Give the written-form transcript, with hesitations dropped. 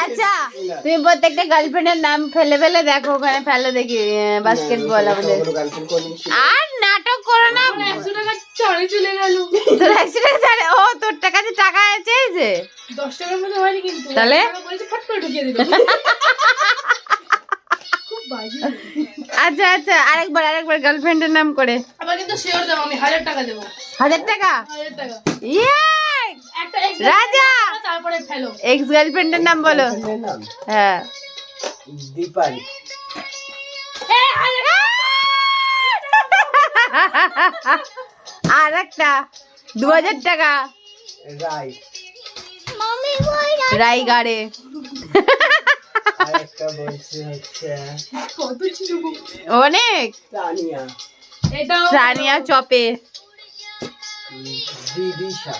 আচ্ছা তুমি প্রত্যেকটা গার্লফ্রেন্ডের নাম ফেলে ফেলে দেখো, ওখানে ফেলে দেখি বাস্কেটবল আমাদের। আর নাটক করো না, 100 টাকা চড়ে চলে গেল। তোর 100 টাকা ছাড়ে, ও তোর কাছে টাকা আছে এই যে 10 টাকার মধ্যে হয়নি কিন্তু, তাহলে বলেছে ফট করে ঢুকিয়ে দিল। খুব বাজে। আচ্ছা আচ্ছা, আরেকবার গার্লফ্রেন্ডের নাম করে। আবার কিন্তু শিওর দেব, আমি 1000 টাকা দেব। 1000 টাকা? 1000 টাকা। ইয়ে একটা রাজা, তারপরে ফেলো। এক্স গার্লফ্রেন্ডের নাম বলো। হ্যাঁ দীপালি। আর একটা 2000 টাকা। রাই। রাইগাড়ে। আরেকটা বলছি হচ্ছে কত ছিল গো? অনেক। তানিয়া। এটাও সানিয়া চপে। বিদিশা।